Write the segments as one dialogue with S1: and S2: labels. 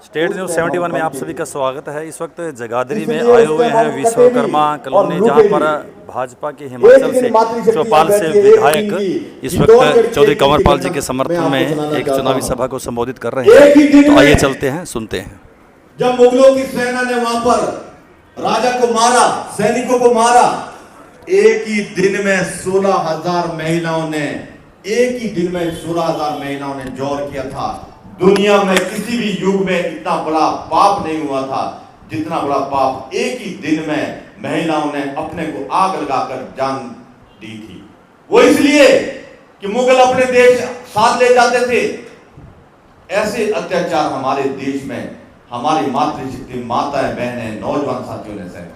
S1: State news 71 में आप सभी का स्वागत है। इस वक्त जगाधरी में आए हुए हैं विश्वकर्मा कॉलोनी, जहां पर भाजपा के हिमाचल से चौपाल से विधायक इस वक्त चौधरी कंवरपाल जी के समर्थन में एक चुनावी सभा को संबोधित कर रहे हैं। तो आइए चलते हैं, सुनते हैं।
S2: जब मुगलों की सेना ने वहां पर राजा को मारा, सैनिकों को मारा, एक ही दिन में 16,000 महिलाओं ने, एक ही दिन में 16,000 महिलाओं ने जोर किया था। दुनिया में किसी भी युग में इतना बड़ा पाप नहीं हुआ था जितना बड़ा पाप एक ही दिन में महिलाओं ने अपने को आग लगाकर जान दी थी। वो इसलिए कि मुगल अपने देश साथ ले जाते थे। ऐसे अत्याचार हमारे देश में हमारी मातृशक्ति, माताएं, बहनें, नौजवान साथियों ने सहे।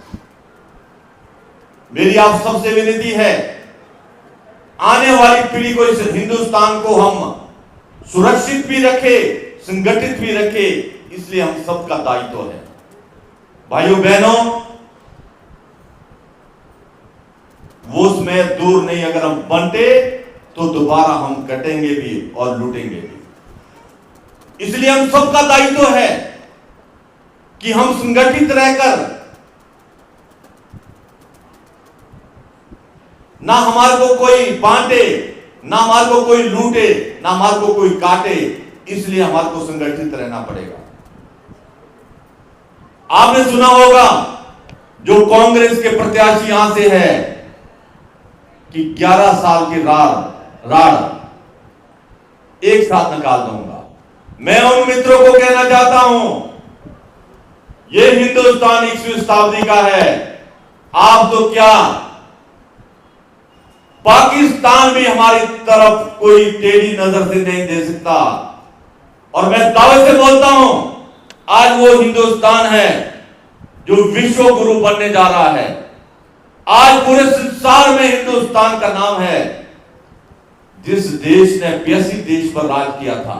S2: मेरी आप सबसे विनती है, आने वाली पीढ़ी को, इस हिंदुस्तान को हम सुरक्षित भी रखे, संगठित भी रखे, इसलिए हम सबका दायित्व है। भाइयों बहनों, वो समय दूर नहीं, अगर हम बंटे तो दोबारा हम कटेंगे भी और लूटेंगे भी। इसलिए हम सबका दायित्व है कि हम संगठित रहकर, ना हमारे को कोई बांटे, ना हमारे को कोई लूटे, ना हमारे को कोई काटे, इसलिए हमारे को संगठित रहना पड़ेगा। आपने सुना होगा जो कांग्रेस के प्रत्याशी यहां से है कि 11 साल की राड़ एक साथ निकाल दूंगा। मैं उन मित्रों को कहना चाहता हूं, यह हिंदुस्तान 21वीं शताब्दी का है। आप तो क्या, पाकिस्तान भी हमारी तरफ कोई टेढ़ी नजर से नहीं दे सकता। और मैं दावे से बोलता हूं, आज वो हिंदुस्तान है जो विश्व गुरु बनने जा रहा है। आज पूरे संसार में हिंदुस्तान का नाम है। जिस देश ने 82 देश पर राज किया था,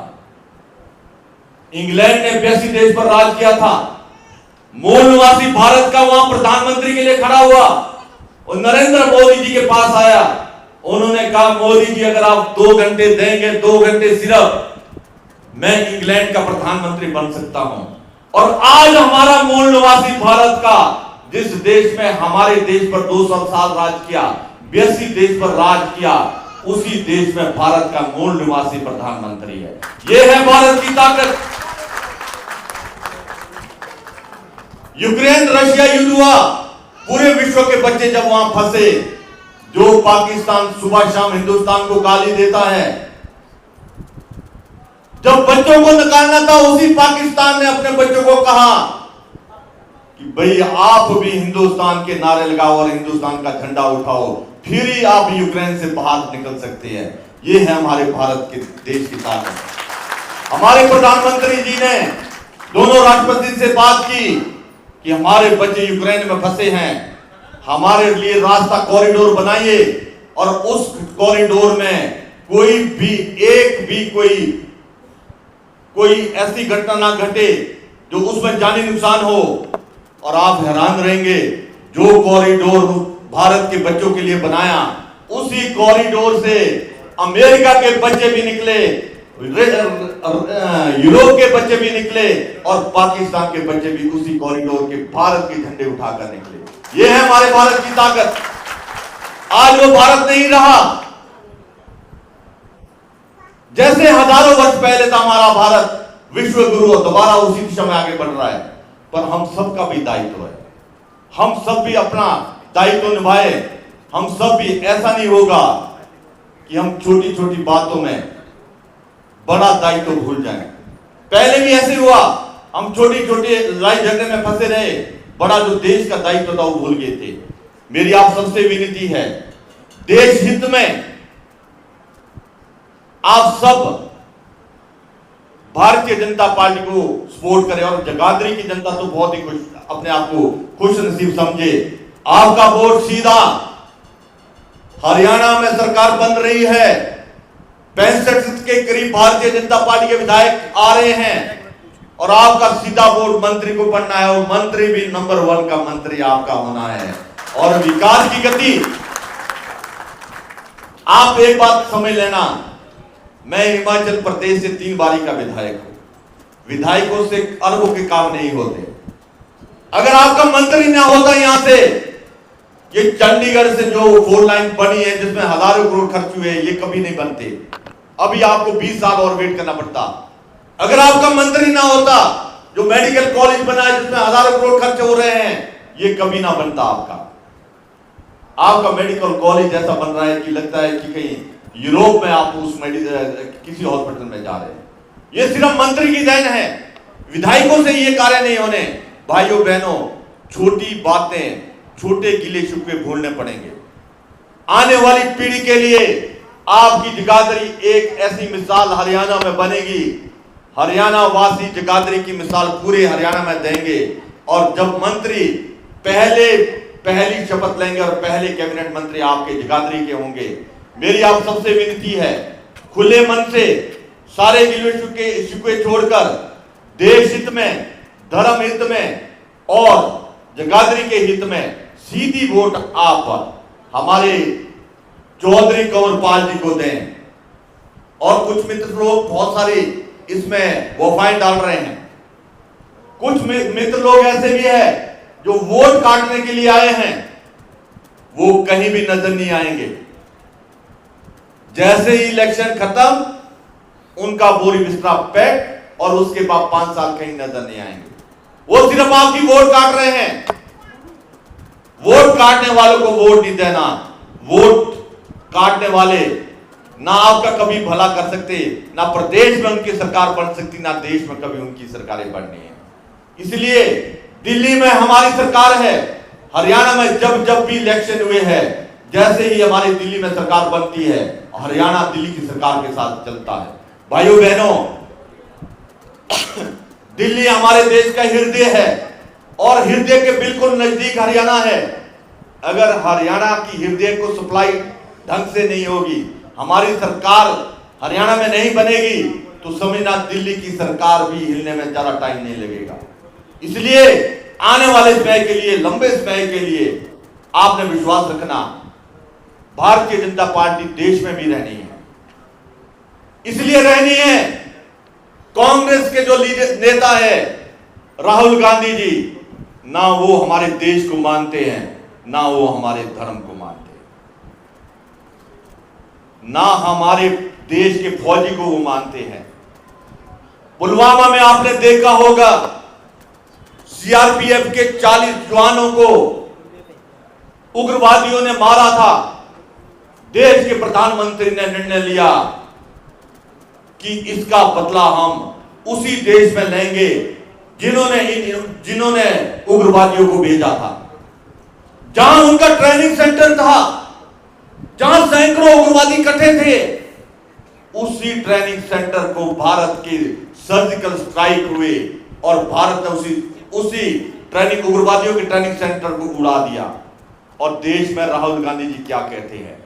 S2: इंग्लैंड ने 82 देश पर राज किया था, मूल निवासी भारत का वहां प्रधानमंत्री के लिए खड़ा हुआ और नरेंद्र मोदी जी के पास आया। उन्होंने कहा, मोदी जी अगर आप 2 घंटे देंगे, 2 घंटे सिर्फ, मैं इंग्लैंड का प्रधानमंत्री बन सकता हूं। और आज हमारा मूल निवासी भारत का, जिस देश में हमारे देश पर 200 साल राज किया, 82 देश पर राज किया, उसी देश में भारत का मूल निवासी प्रधानमंत्री है। यह है भारत की ताकत। यूक्रेन रशिया युद्ध हुआ, पूरे विश्व के बच्चे जब वहां फंसे, जो पाकिस्तान सुबह शाम हिंदुस्तान को गाली देता है, जब बच्चों को निकालना था, उसी पाकिस्तान ने अपने बच्चों को कहा कि भाई आप भी हिंदुस्तान के नारे लगाओ और हिंदुस्तान का झंडा उठाओ, फिर ही आप यूक्रेन से बाहर निकल सकते हैं। यह है हमारे भारत के देश की ताकत। हमारे प्रधानमंत्री जी ने दोनों राष्ट्रपति से बात की कि हमारे बच्चे यूक्रेन में फंसे हैं, हमारे लिए रास्ता कॉरिडोर बनाइए, और उस कॉरिडोर में कोई भी, एक भी कोई ऐसी घटना ना घटे जो उसमें जानी नुकसान हो। और आप हैरान रहेंगे, जो कॉरिडोर भारत के बच्चों के लिए बनाया, उसी कॉरिडोर से अमेरिका के बच्चे भी निकले, यूरोप के बच्चे भी निकले, और पाकिस्तान के बच्चे भी उसी कॉरिडोर के भारत के झंडे उठाकर निकले। यह है हमारे भारत की ताकत। आज वो भारत नहीं रहा जैसे हजारों वर्ष पहले था हमारा भारत, विश्व गुरु, और दोबारा उसी दिशा में आगे बढ़ रहा है। पर हम सबका भी दायित्व है, हम सब भी अपना दायित्व निभाए। हम सब भी, ऐसा नहीं होगा कि हम छोटी छोटी बातों में बड़ा दायित्व भूल जाएं। पहले भी ऐसे हुआ, हम छोटी छोटी लड़ाई झगड़े में फंसे रहे, बड़ा जो देश का दायित्व था वो भूल गए थे। मेरी आप सबसे विनती है, देश हित में आप सब भारतीय जनता पार्टी को सपोर्ट करें। और जगाधरी की जनता तो बहुत ही खुश, अपने आप को खुश नसीब समझे। आपका वोट सीधा, हरियाणा में सरकार बन रही है, 65 के करीब भारतीय जनता पार्टी के विधायक आ रहे हैं, और आपका सीधा वोट मंत्री को बनना है, और मंत्री भी नंबर 1 का मंत्री आपका होना है। और विकास की गति, आप एक बात समझ लेना, मैं हिमाचल प्रदेश से 3 बारी का विधायक हूं। विधायकों से अरबों के काम नहीं होते। अगर आपका मंत्री ना होता यहां से, ये चंडीगढ़ से जो 4 लाइन बनी है जिसमें हजारों करोड़ खर्च हुए, ये कभी नहीं बनते। अभी आपको 20 साल और वेट करना पड़ता। अगर आपका मंत्री ना होता, जो मेडिकल कॉलेज बना है जिसमें हजारों करोड़ खर्च हो रहे हैं, ये कभी ना बनता। आपका मेडिकल कॉलेज ऐसा बन रहा है कि लगता है कि कहीं यूरोप में आप उस किसी हॉस्पिटल में जा रहे हैं। ये सिर्फ मंत्री की देन है, विधायकों से ये कार्य नहीं होने। भाइयों बहनों, छोटी बातें, छोटे गिले शिकवे भूलने पड़ेंगे। आने वाली पीढ़ी के लिए आपकी जगाधरी एक ऐसी मिसाल हरियाणा में बनेगी। हरियाणा वासी जगाधरी की मिसाल पूरे हरियाणा में देंगे। और जब मंत्री पहली शपथ लेंगे और पहले कैबिनेट मंत्री आपके जगाधरी के होंगे, मेरी आप सबसे विनती है, खुले मन से सारे गिले शिकवे छोड़कर देश हित में, धर्म हित में और जगाधरी के हित में सीधी वोट आप हमारे चौधरी कंवरपाल जी को दें। और कुछ मित्र लोग बहुत सारे इसमें वफाएं डाल रहे हैं। कुछ मित्र लोग ऐसे भी हैं जो वोट काटने के लिए आए हैं, वो कहीं भी नजर नहीं आएंगे। जैसे ही इलेक्शन खत्म, उनका बोरी बिस्तरा पैक और उसके बाद 5 साल कहीं नजर नहीं आएंगे। वो सिर्फ आपकी वोट काट रहे हैं। वोट काटने वालों को वोट नहीं देना। वोट काटने वाले ना आपका कभी भला कर सकते, ना प्रदेश में उनकी सरकार बन सकती, ना देश में कभी उनकी सरकारें बननी है। इसलिए दिल्ली में हमारी सरकार है, हरियाणा में जब भी इलेक्शन हुए हैं, जैसे ही हमारी दिल्ली में सरकार बनती है, हरियाणा दिल्ली की सरकार के साथ चलता है। भाइयों बहनों, दिल्ली हमारे देश का हृदय है और हृदय के बिल्कुल नजदीक हरियाणा है। अगर हरियाणा की हृदय को सप्लाई ढंग से नहीं होगी, हमारी सरकार हरियाणा में नहीं बनेगी, तो समझना दिल्ली की सरकार भी हिलने में ज्यादा टाइम नहीं लगेगा। इसलिए आने वाले समय के लिए, लंबे समय के लिए आपने विश्वास रखना, भारतीय जनता पार्टी देश में भी रहनी है। इसलिए रहनी है, कांग्रेस के जो नेता है राहुल गांधी जी, ना वो हमारे देश को मानते हैं, ना वो हमारे धर्म को मानते हैं, ना हमारे देश के फौजी को वो मानते हैं। पुलवामा में आपने देखा होगा, सीआरपीएफ के 40 जवानों को उग्रवादियों ने मारा था। देश के प्रधानमंत्री ने निर्णय लिया कि इसका बदला हम उसी देश में लेंगे जिन्होंने उग्रवादियों को भेजा था, जहां उनका ट्रेनिंग सेंटर था, जहां सैकड़ों उग्रवादी इकट्ठे थे। उसी ट्रेनिंग सेंटर को भारत के सर्जिकल स्ट्राइक हुए और भारत ने उसी ट्रेनिंग उग्रवादियों के ट्रेनिंग सेंटर को उड़ा दिया। और देश में राहुल गांधी जी क्या कहते हैं?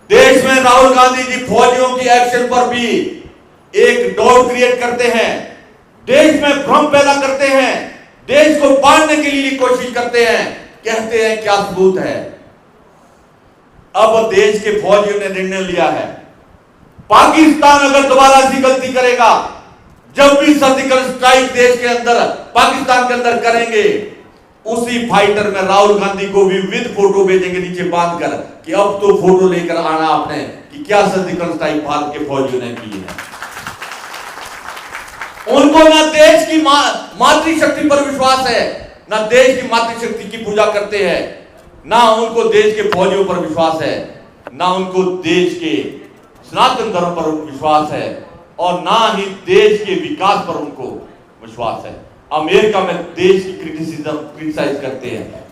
S2: देश में राहुल गांधी जी फौजियों की एक्शन पर भी एक डाउट क्रिएट करते हैं, देश में भ्रम पैदा करते हैं, देश को बांटने के लिए कोशिश करते हैं, कहते हैं क्या सबूत है। अब देश के फौजियों ने निर्णय लिया है, पाकिस्तान अगर दोबारा ऐसी गलती करेगा, जब भी सर्जिकल स्ट्राइक देश के अंदर, पाकिस्तान के अंदर करेंगे, उसी फाइटर में राहुल गांधी को भी विद फोटो भेजेंगे नीचे बांधकर कि अब तो फोटो लेकर आना आपने कि क्या सर्जिकल स्ट्राइक भारत के फौजियों ने की है। उनको ना देश की मातृशक्ति पर विश्वास है, ना देश की मातृशक्ति की पूजा करते हैं, ना उनको देश के फौजियों पर विश्वास है, ना उनको देश के सनातन धर्म पर विश्वास है, और ना ही देश के विकास पर उनको विश्वास है। अमेरिका में देश की क्रिटिसाइज करते हैं,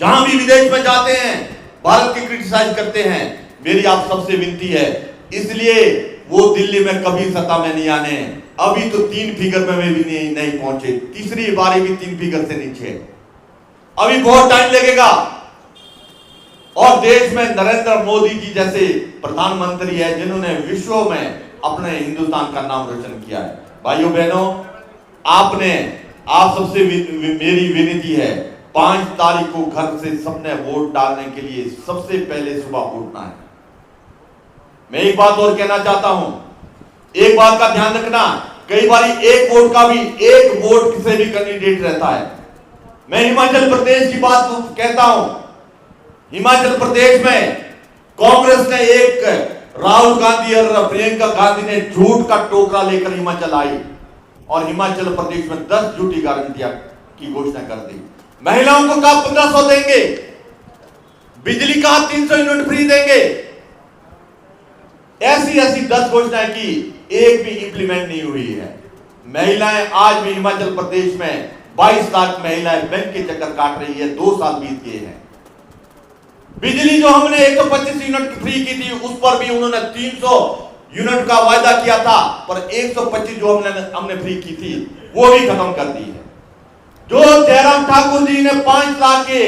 S2: जहां भी विदेश में जाते हैं भारत की क्रिटिसाइज करते हैं। मेरी आप सबसे विनती है, इसलिए वो दिल्ली में कभी सत्ता में नहीं आने। अभी तो 3 फिगर में भी नहीं पहुंचे, तीसरी बारी भी 3 फिगर से नीचे, अभी बहुत टाइम लगेगा। और देश में नरेंद्र मोदी जी जैसे प्रधानमंत्री है जिन्होंने विश्व में अपने हिंदुस्तान का नाम रोशन किया है। भाइयों बहनों, आप सबसे मेरी विनती है, 5 तारीख को घर से सबने वोट डालने के लिए सबसे पहले सुबह उठना है। मैं एक बात और कहना चाहता हूं, एक बात का ध्यान रखना, कई बार एक वोट का भी, एक वोट से भी कैंडिडेट रहता है। मैं हिमाचल प्रदेश की बात कहता हूं। हिमाचल प्रदेश में कांग्रेस ने एक, राहुल गांधी और प्रियंका गांधी ने झूठ का टोकरा लेकर हिमाचल आई और हिमाचल प्रदेश में 10 झूठी गारंटियां की घोषणा कर दी। महिलाओं को कहा 1500 देंगे, बिजली का 300 यूनिट फ्री देंगे। ऐसी ऐसी 10 घोषणाएं की, एक भी इंप्लीमेंट नहीं हुई है। महिलाएं आज भी हिमाचल प्रदेश में 22 लाख महिलाएं बैंक के चक्कर काट रही है। 2 साल बीत गए हैं। बिजली जो हमने 125 यूनिट फ्री की थी, उस पर भी उन्होंने 300 यूनिट का वायदा किया था, पर 125 जो हमने फ्री की थी वो भी खत्म कर दी है। जो जयराम ठाकुर जी ने 5 लाख के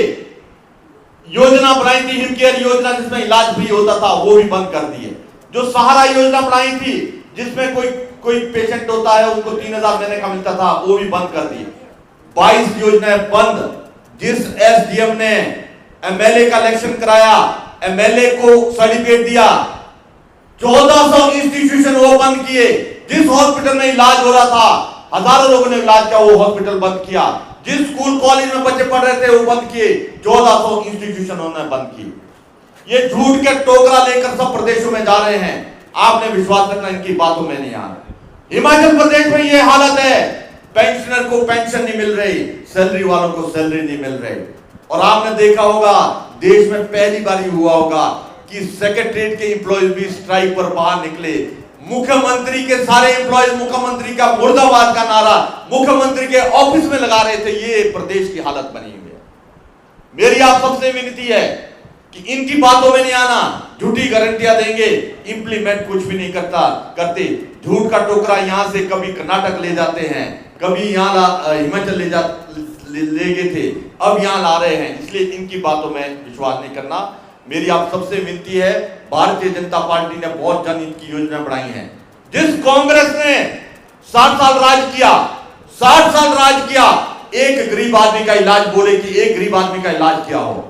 S2: योजना बनाई थी, हिमकेयर योजना, जिसमें इलाज फ्री होता था, वो भी बंद कर दी है। जो सहारा योजना बनाई थी, जिसमें कोई पेशेंट होता है उसको 3000 देने का मिलता था, वो भी बंद कर दी। 22 योजनाएं बंद। जिस एसडीएम ने एमएलए का इलेक्शन कराया, एमएलए को सर्टिफिकेट दिया, 1400 इंस्टीट्यूशन वो बंद किए। जिस हॉस्पिटल में इलाज हो रहा था, हजारों लोगों ने इलाज किया, वो हॉस्पिटल बंद किया। जिस स्कूल कॉलेज में बच्चे पढ़ रहे थे वो बंद किए। 1400 इंस्टीट्यूशन उन्होंने बंद किए। ये झूठ के टोकरा लेकर सब प्रदेशों में जा रहे हैं। आपने विश्वास रखना, इनकी बातों में नहीं आना। हिमाचल प्रदेश में ये हालत है, पेंशनर को पेंशन नहीं मिल रही, सैलरी वालों को सैलरी नहीं मिल रही। और आपने देखा होगा, देश में पहली बार ही हुआ होगा कि सेक्रेटरीट के एम्प्लॉयज भी स्ट्राइक पर बाहर निकले। मुख्यमंत्री के सारे एम्प्लॉयज मुख्यमंत्री का मुर्दाबाद का नारा मुख्यमंत्री के ऑफिस में लगा रहे थे। ये प्रदेश की हालत बनी हुई है। मेरी आप सबसे विनती है कि इनकी बातों में नहीं आना। झूठी गारंटियां देंगे, इंप्लीमेंट कुछ भी नहीं करते। झूठ का टोकरा यहां से कभी कर्नाटक ले जाते हैं, कभी यहां हिमाचल ले गए थे, अब यहां ला रहे हैं। इसलिए इनकी बातों में विश्वास नहीं करना। मेरी आप सबसे विनती है, भारतीय जनता पार्टी ने बहुत जनहित की योजना बनाई है। जिस कांग्रेस ने 60 साल राज किया, 60 साल राज किया, एक गरीब आदमी का इलाज, बोले कि एक गरीब आदमी का इलाज किया हो।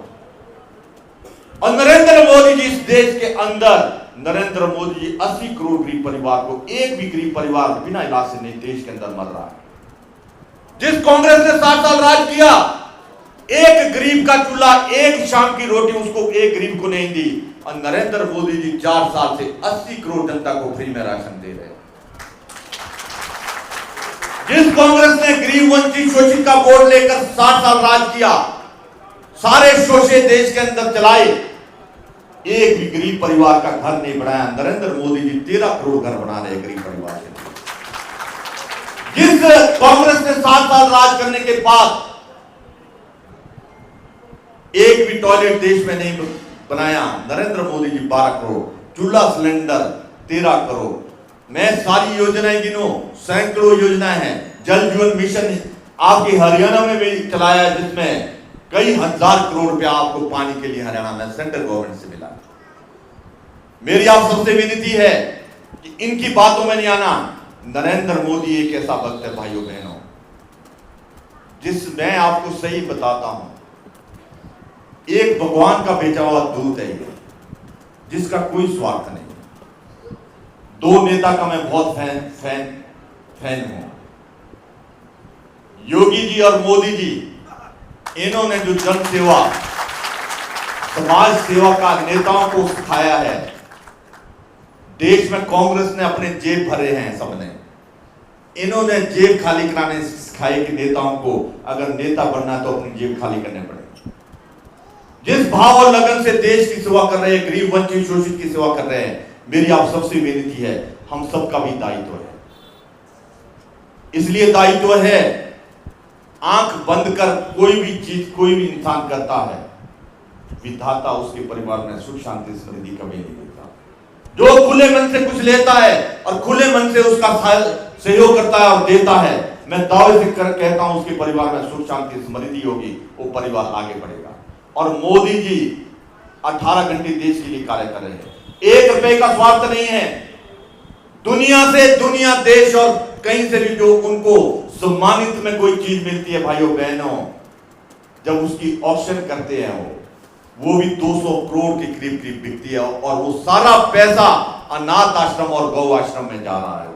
S2: और नरेंद्र मोदी जी, इस देश के अंदर नरेंद्र मोदी जी 80 करोड़ गरीब परिवार को, एक भी गरीब परिवार बिना इलाज से नहीं देश के अंदर मर रहा है। जिस कांग्रेस ने 60 साल राज किया, एक गरीब का चूल्हा, एक शाम की रोटी उसको एक गरीब को नहीं दी। और नरेंद्र मोदी जी 4 साल से 80 करोड़ जनता को फ्री में राशन दे रहे हैं। जिस कांग्रेस ने गरीब वंचित शोषित का बोर्ड लेकर 60 साल राज किया, सारे शोषे देश के अंदर चलाए, एक भी गरीब परिवार का घर नहीं बनाया। नरेंद्र मोदी जी 13 करोड़ घर बना रहे गरीब परिवार के। जिस कांग्रेस ने 60 साल राज करने के बाद एक भी टॉयलेट देश में नहीं बनाया, नरेंद्र मोदी जी 12 करोड़। चूल्हा सिलेंडर 13 करोड़। मैं सारी योजनाएं गिनूं, सैकड़ों योजनाएं हैं। जल जीवन मिशन आपके हरियाणा में भी चलाया है, जिसमें कई हजार करोड़ रुपया आपको पानी के लिए हरियाणा में सेंट्रल गवर्नमेंट से मिला। मेरी आप सबसे विनती है कि इनकी बातों में नहीं आना। नरेंद्र मोदी एक ऐसा वक्त है भाइयों बहनों, मैं आपको सही बताता हूं, एक भगवान का भेजा हुआ दूत है ये, जिसका कोई स्वार्थ नहीं। 2 नेता का मैं बहुत फैन हूं, योगी जी और मोदी जी। इन्होंने जो जन सेवा, समाज सेवा का नेताओं को सिखाया है, देश में कांग्रेस ने अपने जेब भरे हैं सबने। इन्होंने जेब खाली कराने सिखाए कि नेताओं को अगर नेता बनना तो अपनी जेब खाली करने पड़ेगी। जिस भाव और लगन से देश की सेवा कर रहे हैं, गरीब वंचित शोषित की सेवा कर रहे हैं, मेरी आप सबसे विनती है, हम सबका भी दायित्व है। इसलिए दायित्व है, आंख बंद कर कोई भी चीज कोई भी इंसान करता है, विधाता उसके परिवार में सुख शांति समृद्धि कभी नहीं देता। जो खुले मन से कुछ लेता है और खुले मन से उसका सहयोग करता है और देता है, मैं दावे से कहता हूं उसके परिवार में सुख शांति समृद्धि होगी, वो परिवार आगे बढ़ेगा। और मोदी जी 18 घंटे देश के लिए कार्य कर रहे हैं। 1 रुपए का स्वार्थ नहीं है। दुनिया देश और कहीं से भी जो उनको सम्मानित में कोई चीज मिलती है भाइयों बहनों, जब उसकी ऑक्शन करते हैं वो भी 200 करोड़ के करीब बिकती है, और वो सारा पैसा अनाथ आश्रम और गौ आश्रम में जा रहा है।